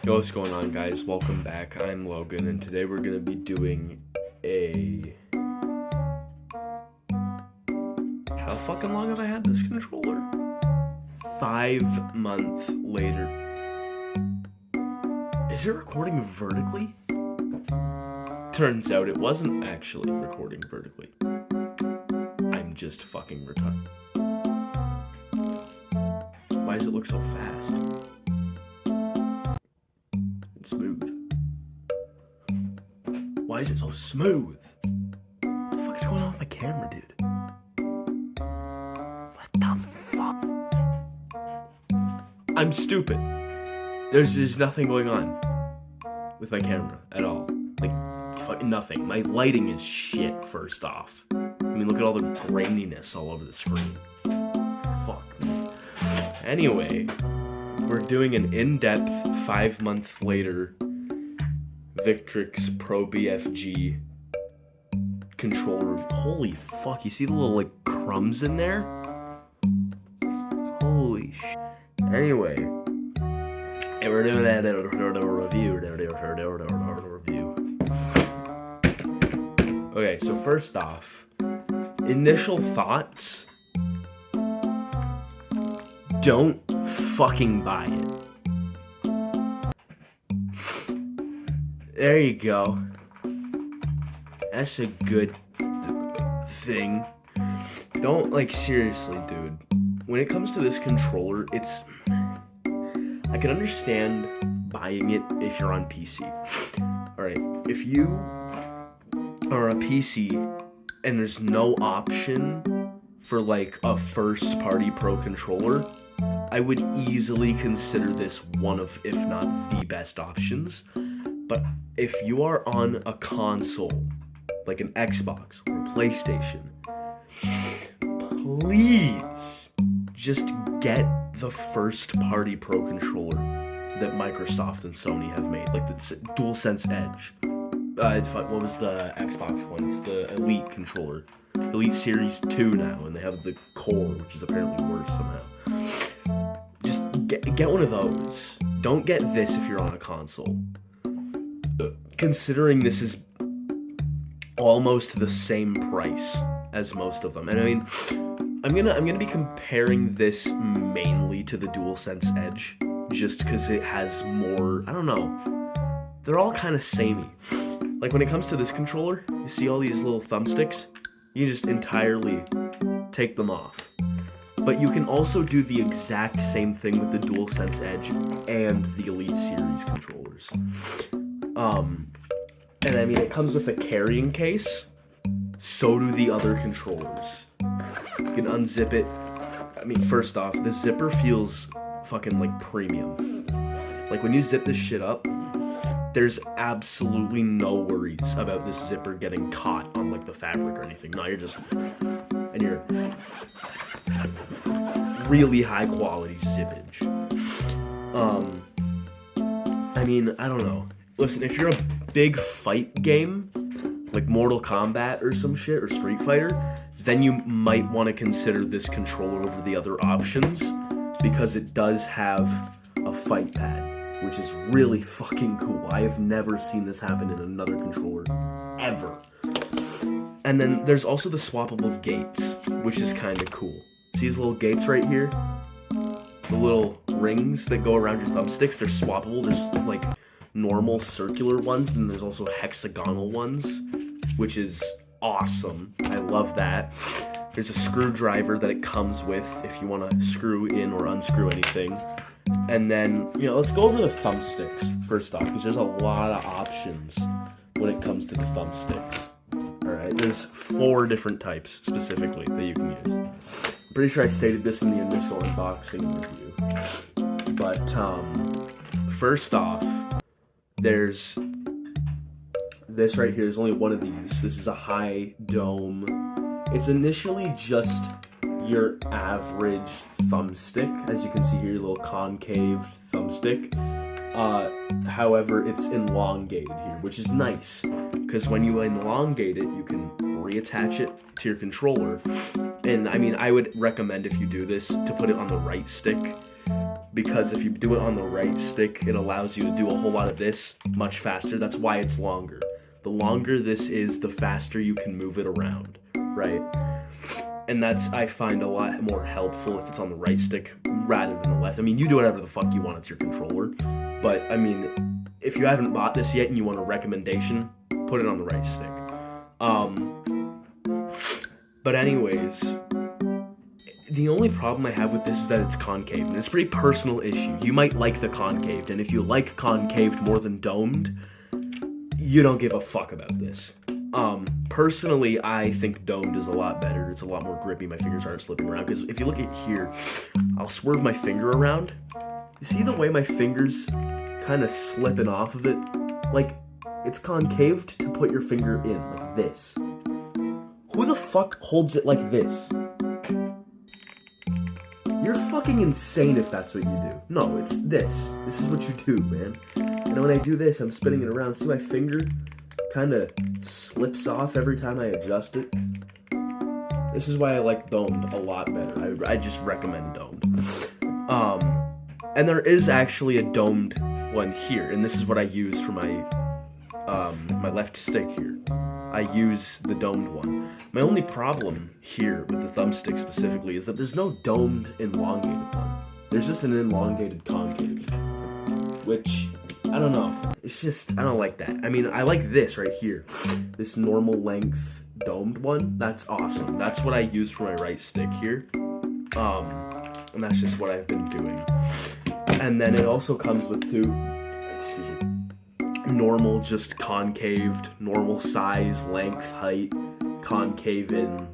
Yo, what's going on, guys? Welcome back. I'm Logan, and today we're gonna be doing a... How fucking long have I had this controller? 5 months later. Is it recording vertically? Turns out it wasn't actually recording vertically. I'm just fucking retarded. Why does it look so fast? Smooth. Why is it so smooth? What the fuck is going on with my camera, dude? What the fuck? I'm stupid. There's nothing going on with my camera at all. Like, fucking nothing. My lighting is shit, first off. I mean, look at all the graininess all over the screen. Fuck me. Anyway, we're doing an in-depth 5 months later Vixtrix Pro BFG controller. Holy fuck, you see the little like crumbs in there? Holy shit. Anyway, and we're doing that review. Okay, so first off, initial thoughts. Don't fucking buy it. There you go. That's a good thing. Don't, like, seriously, dude. When it comes to this controller, it's... I can understand buying it if you're on PC. Alright, if you are a PC and there's no option for, like, a first-party pro controller, I would easily consider this one of, if not the best options. But if you are on a console, like an Xbox or a PlayStation, please just get the first-party pro controller that Microsoft and Sony have made, like the DualSense Edge. What was the Xbox one? It's the Elite controller. Elite Series 2 now, and they have the Core, which is apparently worse somehow. Just get one of those. Don't get this if you're on a console. Considering this is almost the same price as most of them. And I mean, I'm gonna be comparing this mainly to the DualSense Edge, just because it has more, I don't know, they're all kind of samey. Like when it comes to this controller, you see all these little thumbsticks? You can just entirely take them off. But you can also do the exact same thing with the DualSense Edge and the Elite Series controllers. And I mean, it comes with a carrying case. So do the other controllers. You can unzip it. I mean, first off, this zipper feels fucking like premium. Like when you zip this shit up, there's absolutely no worries about this zipper getting caught on like the fabric or anything. No, you're just, and you're really high quality zippage. I mean, I don't know. Listen, if you're a big fight game, like Mortal Kombat or some shit, or Street Fighter, then you might want to consider this controller over the other options, because it does have a fight pad, which is really fucking cool. I have never seen this happen in another controller, ever. And then there's also the swappable gates, which is kind of cool. See these little gates right here? The little rings that go around your thumbsticks, they're swappable. There's like normal circular ones, and there's also hexagonal ones, which is awesome. I love that. There's a screwdriver that it comes with if you want to screw in or unscrew anything. And then, you know, let's go over the thumbsticks first off, because there's a lot of options when it comes to the thumbsticks. Alright, there's 4 different types specifically that you can use. I'm pretty sure I stated this in the initial unboxing review. But, first off, there's this right here. There's only one of these. This is a high dome. It's initially just your average thumbstick. As you can see here, your little concave thumbstick. However, it's elongated here, which is nice, because when you elongate it, you can reattach it to your controller. And I mean, I would recommend, if you do this, to put it on the right stick, because if you do it on the right stick, it allows you to do a whole lot of this much faster. That's why it's longer. The longer this is, the faster you can move it around, right? And that's, I find, a lot more helpful if it's on the right stick rather than the left. I mean, you do whatever the fuck you want, it's your controller. But, I mean, if you haven't bought this yet and you want a recommendation, put it on the right stick. But anyways, the only problem I have with this is that it's concave, and it's a pretty personal issue. You might like the concaved, and if you like concaved more than domed, you don't give a fuck about this. Personally, I think domed is a lot better. It's a lot more grippy. My fingers aren't slipping around, because if you look at here, I'll swerve my finger around. You see the way my finger's kind of slipping off of it? Like, it's concaved to put your finger in, like this. Who the fuck holds it like this? You're fucking insane if that's what you do. No, it's this. This is what you do, man. And when I do this, I'm spinning it around. See my finger kind of slips off every time I adjust it? This is why I like domed a lot better. I just recommend domed. And there is actually a domed one here, and this is what I use for my my left stick here. I use the domed one. My only problem here with the thumbstick specifically is that there's no domed elongated one. There's just an elongated concave, which, I don't know. It's just, I don't like that. I mean, I like this right here. This normal length domed one. That's awesome. That's what I use for my right stick here. And that's just what I've been doing. And then it also comes with two, normal, just concaved, normal size, length, height, concave in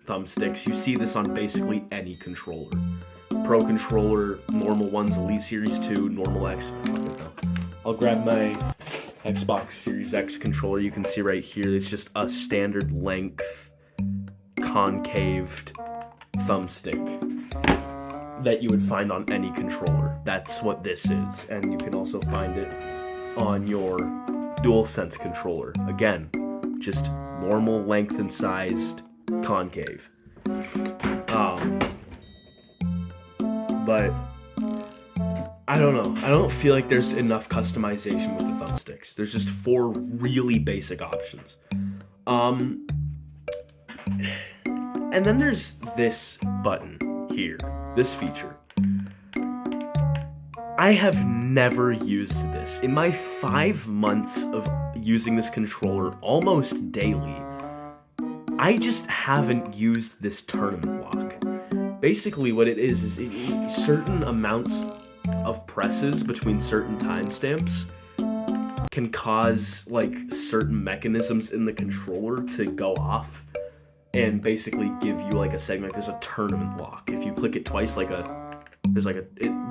thumbsticks. You see this on basically any controller. Pro controller, normal ones, Elite Series 2, normal X. I'll grab my Xbox Series X controller. You can see right here, it's just a standard length, concaved thumbstick that you would find on any controller. That's what this is. And you can also find it on your DualSense controller. Again, just normal length and sized concave. But I don't know. I don't feel like there's enough customization with the thumbsticks. There's just 4 really basic options. And then there's this button here, this feature. I have never used this. In my 5 months of using this controller almost daily, I just haven't used this tournament lock. Basically what it is certain amounts of presses between certain timestamps can cause like certain mechanisms in the controller to go off and basically give you like a segment. There's a tournament lock. If you click it twice, there's a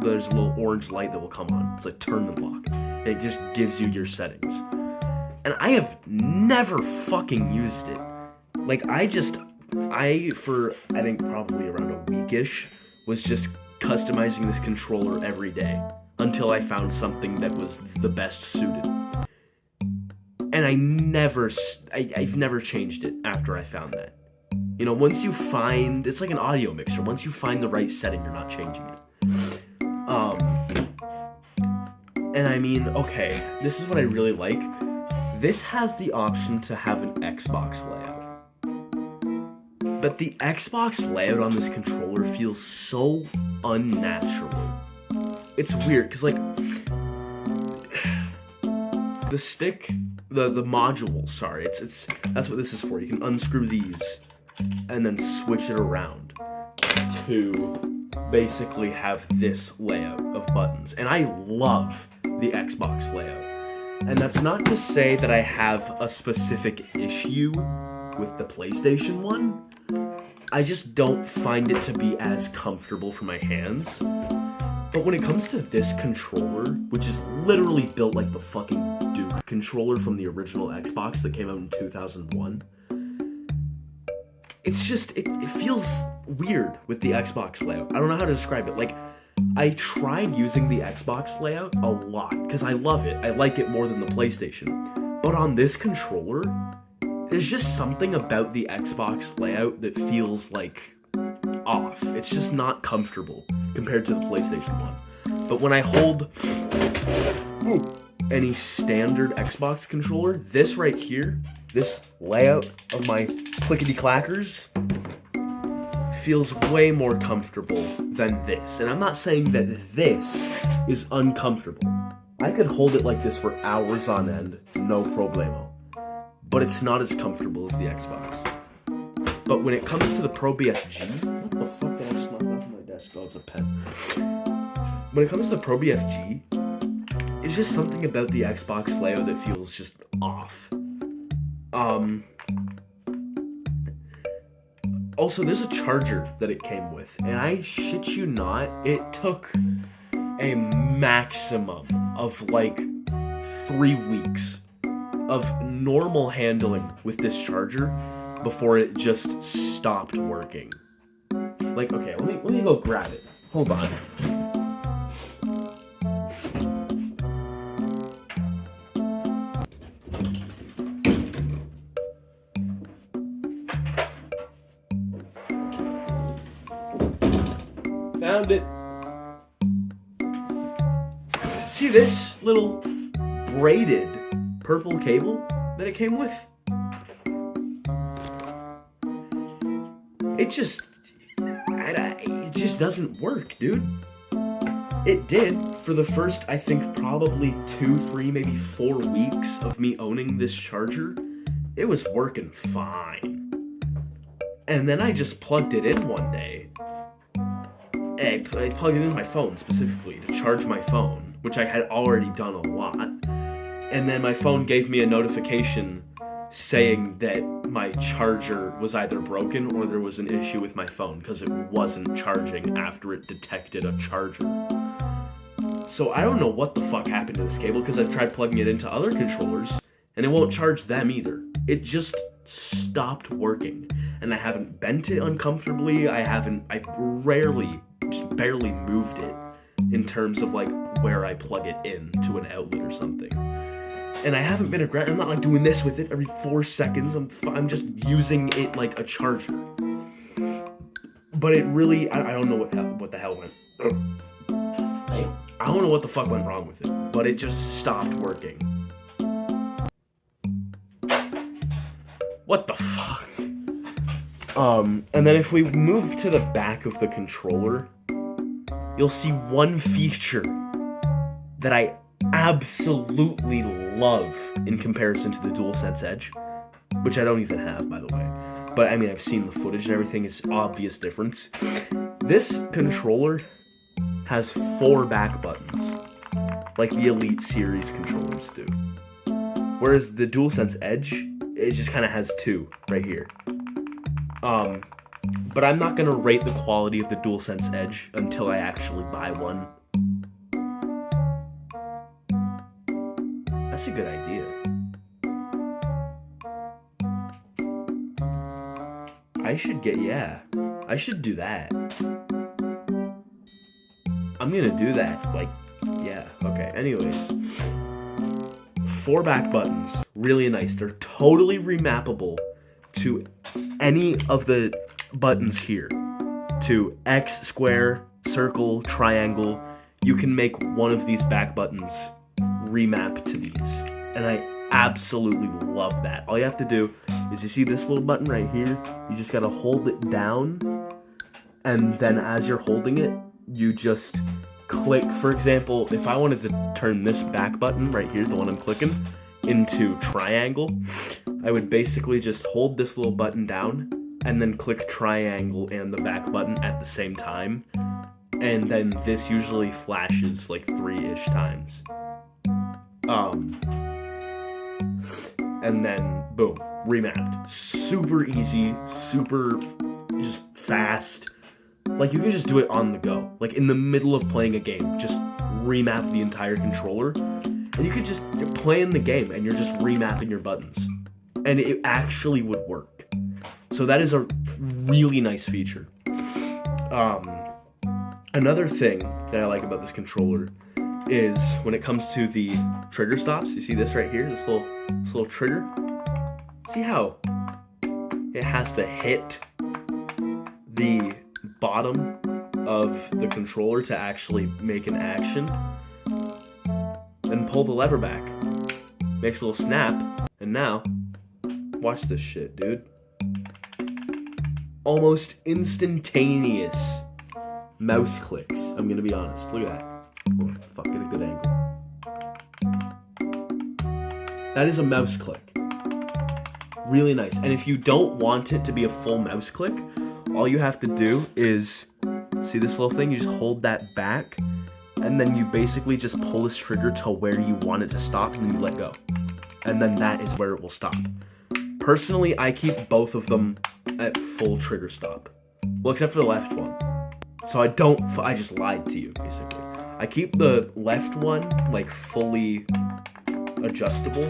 little orange light that will come on. It's like tournament lock. It just gives you your settings. And I have never fucking used it. Like I for I think probably around a weekish was just customizing this controller every day until I found something that was the best suited. And I've never changed it after I found that. You know, once you find, it's like an audio mixer. Once you find the right setting, you're not changing it. And I mean, okay, this is what I really like. This has the option to have an Xbox layout. But the Xbox layout on this controller feels so unnatural. It's weird, because like, the stick, the module, sorry, that's what this is for. You can unscrew these and then switch it around to basically have this layout of buttons. And I love the Xbox layout. And that's not to say that I have a specific issue with the PlayStation one. I just don't find it to be as comfortable for my hands. But when it comes to this controller, which is literally built like the fucking Duke controller from the original Xbox that came out in 2001, it's just, it feels weird with the Xbox layout. I don't know how to describe it. Like, I tried using the Xbox layout a lot, because I love it. I like it more than the PlayStation. But on this controller, there's just something about the Xbox layout that feels like off. It's just not comfortable compared to the PlayStation one. But when I hold any standard Xbox controller, this right here, this layout of my clickety-clackers feels way more comfortable than this. And I'm not saying that this is uncomfortable. I could hold it like this for hours on end, no problemo. But it's not as comfortable as the Xbox. But when it comes to the Pro BFG, what the fuck did I just knock off my desk? Oh, it's a pen. When it comes to the Pro BFG, it's just something about the Xbox layout that feels just off. Also, there's a charger that it came with, and I shit you not, it took a maximum of like 3 weeks of normal handling with this charger before it just stopped working. Like, okay, let me go grab it. Hold on. Found it. See this little braided purple cable that it came with? It just doesn't work, dude. It did for the first, I think, probably 2, 3, maybe 4 weeks of me owning this charger. It was working fine. And then I just plugged it in one day. I plugged it in my phone specifically to charge my phone, which I had already done a lot. And then my phone gave me a notification saying that my charger was either broken or there was an issue with my phone because it wasn't charging after it detected a charger. So I don't know what the fuck happened to this cable because I've tried plugging it into other controllers and it won't charge them either. It just stopped working. And I haven't bent it uncomfortably. I've rarely, just barely moved it in terms of like where I plug it in to an outlet or something. And I haven't been aggressive. I'm not like doing this with it every 4 seconds. I'm just using it like a charger. But it really, I don't know what the hell went. I don't know what the fuck went wrong with it, but it just stopped working. What the fuck? And then if we move to the back of the controller, you'll see one feature that I absolutely love in comparison to the DualSense Edge, which I don't even have, by the way. But I mean, I've seen the footage and everything, it's obvious difference. This controller has 4 back buttons, like the Elite Series controllers do. Whereas the DualSense Edge, it just kind of has 2 right here. But I'm not gonna rate the quality of the DualSense Edge until I actually buy one. That's a good idea. I should do that. I'm gonna do that, like, yeah, okay, anyways. 4 back buttons, really nice. They're totally remappable to any of the buttons here. To X, square, circle, triangle. You can make one of these back buttons remap to these. And I absolutely love that. All you have to do is, you see this little button right here? You just gotta hold it down. And then as you're holding it, you just click. For example, if I wanted to turn this back button right here, the one I'm clicking, into triangle, I would basically just hold this little button down and then click triangle and the back button at the same time. And then this usually flashes like 3-ish times. And then boom, remapped. Super easy, super just fast. Like, you can just do it on the go. Like, in the middle of playing a game, just remap the entire controller. And you could just play in the game and you're just remapping your buttons. And it actually would work. So that is a really nice feature. Another thing that I like about this controller is when it comes to the trigger stops. You see this right here, this little trigger? See how it has to hit the bottom of the controller to actually make an action. Then pull the lever back. Makes a little snap. And now, watch this shit, dude. Almost instantaneous mouse clicks. I'm gonna be honest. Look at that. Oh, fuck, get a good angle. That is a mouse click. Really nice. And if you don't want it to be a full mouse click, all you have to do is, see this little thing? You just hold that back, and then you basically just pull this trigger to where you want it to stop, and then you let go. And then that is where it will stop. Personally, I keep both of them at full trigger stop. Well, except for the left one. So I just lied to you, basically. I keep the left one, like, fully adjustable,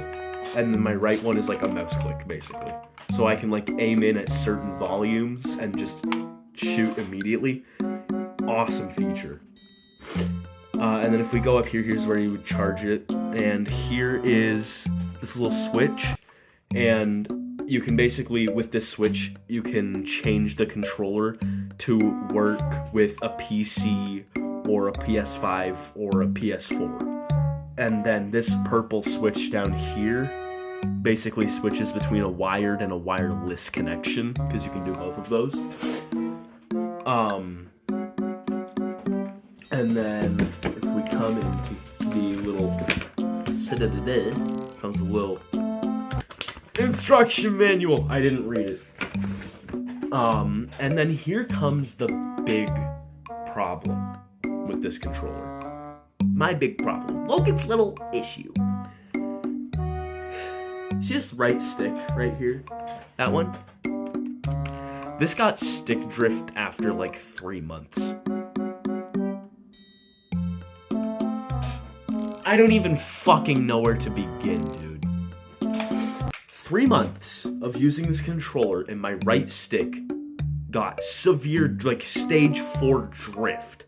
and then my right one is like a mouse click, basically. So I can, like, aim in at certain volumes and just shoot immediately. Awesome feature. And then if we go up here, here's where you would charge it. And here is this little switch. And you can basically, with this switch, you can change the controller to work with a PC or a PS5 or a PS4. And then this purple switch down here basically switches between a wired and a wireless connection, because you can do both of those. And then if we come into the little comes a little instruction manual. I didn't read it. And then here comes the big problem with this controller. My big problem. Logan's little issue. See this right stick right here? That one? This got stick drift after like 3 months. I don't even fucking know where to begin, dude. 3 months of using this controller and my right stick got severe, like, stage 4 drift.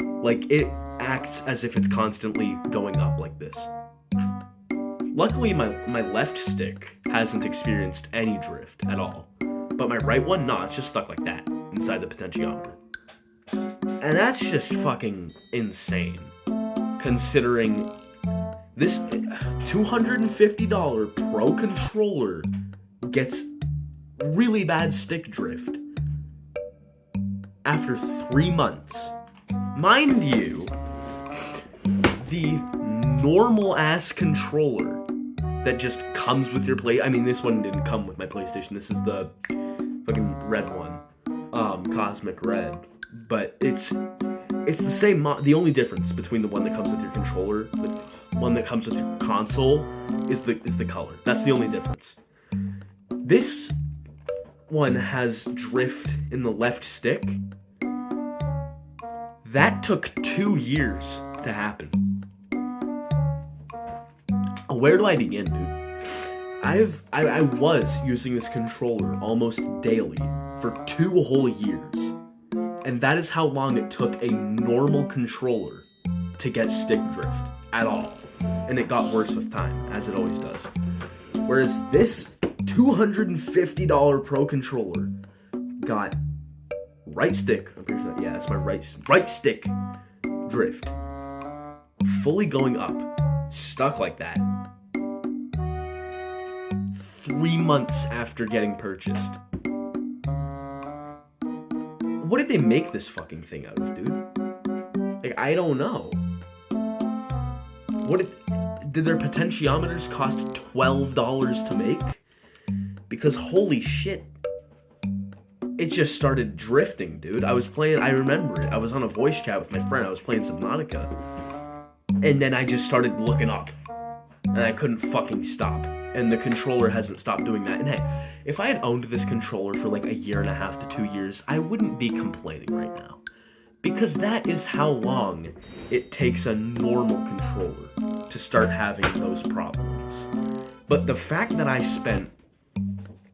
Like, it acts as if it's constantly going up like this. Luckily, my left stick hasn't experienced any drift at all. But my right one, nah, it's just stuck like that inside the potentiometer. And that's just fucking insane. Considering this $250 Pro controller gets really bad stick drift after 3 months. Mind you, the normal ass controller that just comes with your play. I mean, this one didn't come with my PlayStation. This is the fucking red one, Cosmic Red. But it's the same. The only difference between the one that comes with your controller, the one that comes with your console, is the color. That's the only difference. This one has drift in the left stick. That took 2 years to happen. Where do I begin, dude? I was using this controller almost daily for 2 whole years. And that is how long it took a normal controller to get stick drift at all. And it got worse with time, as it always does. Whereas this $250 Pro controller got right stick, I'm pretty sure that, yeah, that's my right stick drift. Fully going up, stuck like that. 3 months after getting purchased. What did they make this fucking thing out of, dude? Like, I don't know. Did their potentiometers cost $12 to make? Because holy shit, it just started drifting, dude. I remember it. I was on a voice chat with my friend. I was playing Subnautica. And then I just started looking up. And I couldn't fucking stop. And the controller hasn't stopped doing that. And hey, if I had owned this controller for like 1.5 to 2 years, I wouldn't be complaining right now. Because that is how long it takes a normal controller to start having those problems. But the fact that I spent,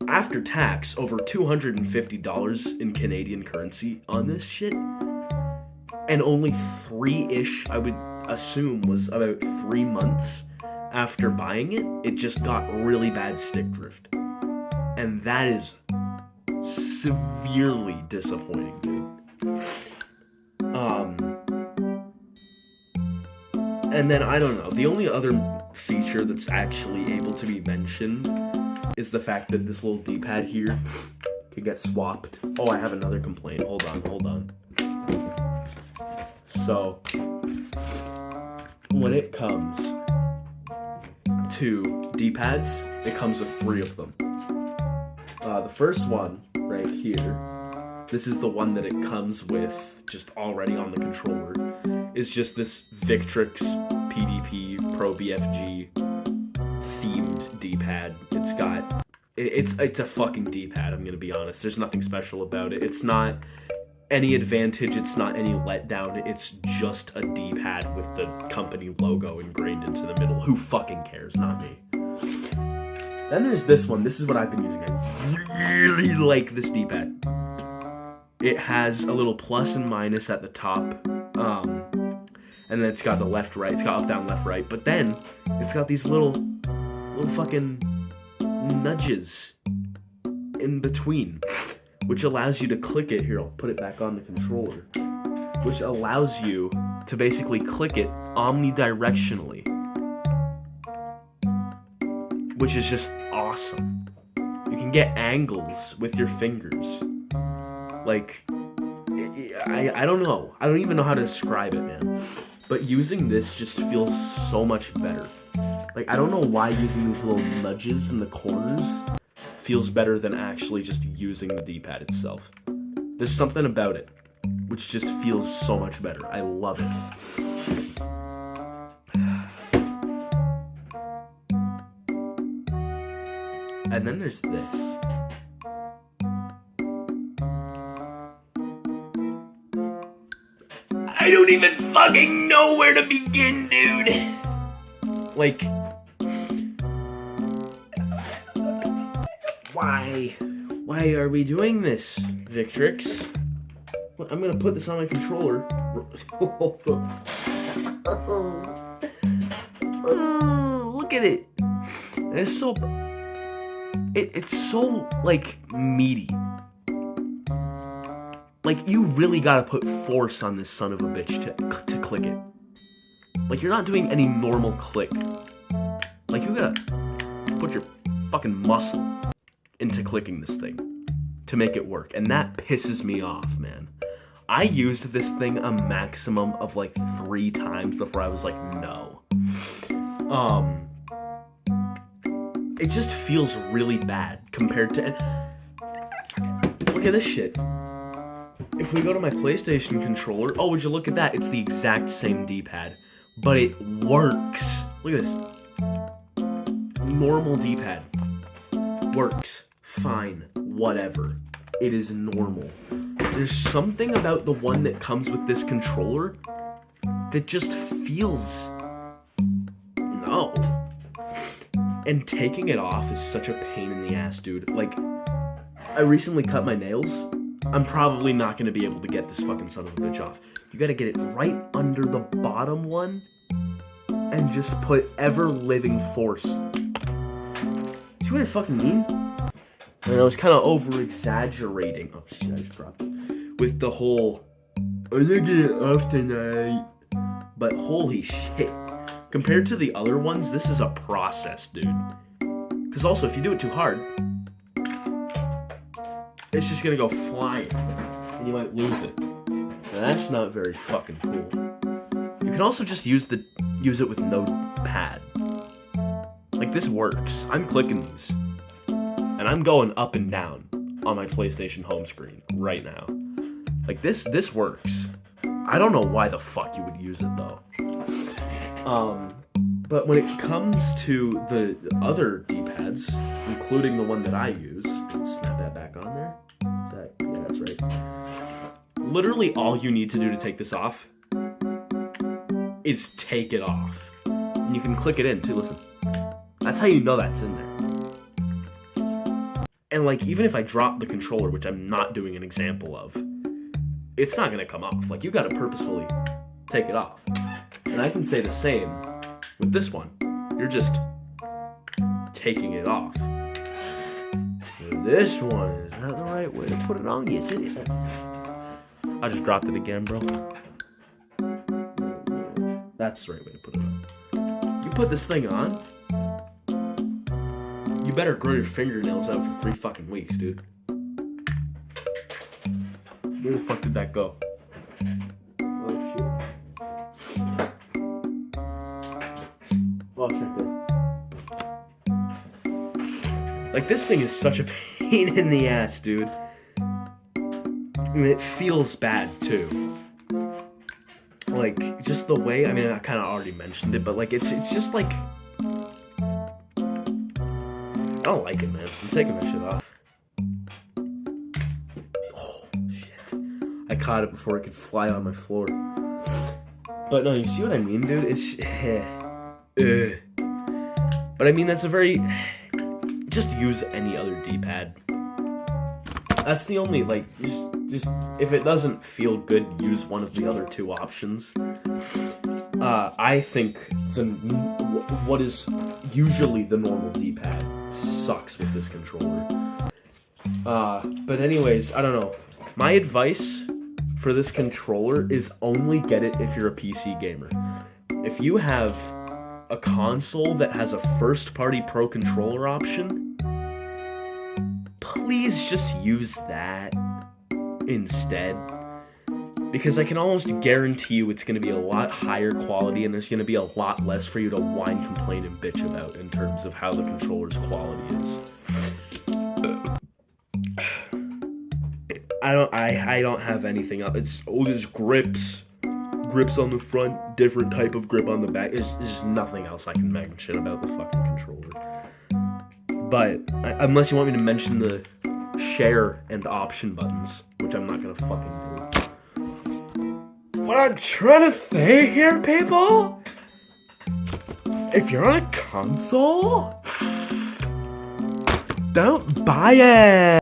after tax, over $250 in Canadian currency on this shit, and only 3-ish, I would assume, was about 3 months after buying it, it just got really bad stick drift. And that is severely disappointing, dude. And then, I don't know, the only other feature that's actually able to be mentioned is the fact that this little D-pad here could get swapped. Oh, I have another complaint. Hold on. So, when it comes to D-pads, it comes with 3 of them. The first one, right here, this is the one that it comes with just already on the controller. It's just this Vixtrix PDP Pro BFG themed D-pad. It's a fucking D-pad, I'm gonna be honest. There's nothing special about it. It's not any advantage, it's not any letdown. It's just a D-pad with the company logo engraved into the middle. Who fucking cares? Not me. Then there's this one. This is what I've been using. I really like this D-pad. It has a little plus and minus at the top. And then it's got the left, right. It's got up, down, left, right. But then it's got these little fucking nudges in between, which allows you to click it. Here, I'll put it back on the controller. Which allows you to basically click it omnidirectionally, which is just awesome. You can get angles with your fingers. Like, I don't know. I don't even know how to describe it, man. But using this just feels so much better. Like, I don't know why using these little nudges in the corners feels better than actually just using the D-pad itself. There's something about it which just feels so much better. I love it. And then there's this. I don't even fucking know where to begin, dude. Like, why are we doing this, Vixtrix? I'm gonna put this on my controller. Look at it. It's so, it's so, like, meaty. Like, you really gotta put force on this son of a bitch to click it. Like, you're not doing any normal click. Like, you gotta put your fucking muscle into clicking this thing to make it work. And that pisses me off, man. I used this thing a maximum of, like, 3 times before I was like, no. It just feels really bad compared to... Look at this shit. If we go to my PlayStation controller, oh, would you look at that? It's the exact same D-pad, but it works. Look at this. Normal D-pad. Works. Fine. Whatever. It is normal. There's something about the one that comes with this controller that just feels... no. And taking it off is such a pain in the ass, dude. Like, I recently cut my nails. I'm probably not going to be able to get this fucking son of a bitch off. You got to get it right under the bottom one and just put ever-living force. See what I fucking mean? And I was kind of over-exaggerating. Oh shit, I just dropped it. With the whole, I'm gonna get it off tonight. But holy shit. Compared to the other ones, this is a process, dude. Because also, if you do it too hard, it's just gonna go flying, and you might lose it. Now, that's not very fucking cool. You can also just use it with no pad. Like, this works. I'm clicking these, and I'm going up and down on my PlayStation home screen right now. Like, this works. I don't know why the fuck you would use it though. But when it comes to the other D-pads, including the one that I use, let's snap that back on there. Yeah, that's right. Literally all you need to do to take this off is take it off. And you can click it in too, listen. That's how you know that's in there. And like, even if I drop the controller, which I'm not doing an example of, it's not gonna come off. Like, you gotta purposefully take it off. And I can say the same with this one. You're just taking it off. This one is not the right way to put it on, is it? I just dropped it again, bro. That's the right way to put it on. put this thing on, you better grow your fingernails out for 3 fucking weeks, dude. Where the fuck did that go? Oh shit. Oh, check there. Like, this thing is such a pain in the ass, dude. I mean, it feels bad too. Like, just the way, I mean, I kind of already mentioned it, but like, it's just like, I don't like it, man. I'm taking that shit off. Oh, shit. I caught it before it could fly on my floor. But no, you see what I mean, dude? It's, But I mean, that's a very, just use any other D-pad. That's the only, like, just if it doesn't feel good, use one of the other 2 options. I think what is usually the normal D-pad sucks with this controller. But anyways, I don't know. My advice for this controller is only get it if you're a PC gamer. If you have a console that has a first-party Pro Controller option, please just use that instead, because I can almost guarantee you it's going to be a lot higher quality, and there's going to be a lot less for you to whine, complain, and bitch about in terms of how the controller's quality is. I don't have anything else. It's there's grips on the front, different type of grip on the back. There's nothing else I can mention about the fucking controller. But unless you want me to mention the share and option buttons, which I'm not gonna fucking do. What I'm trying to say here, people, if you're on a console, don't buy it.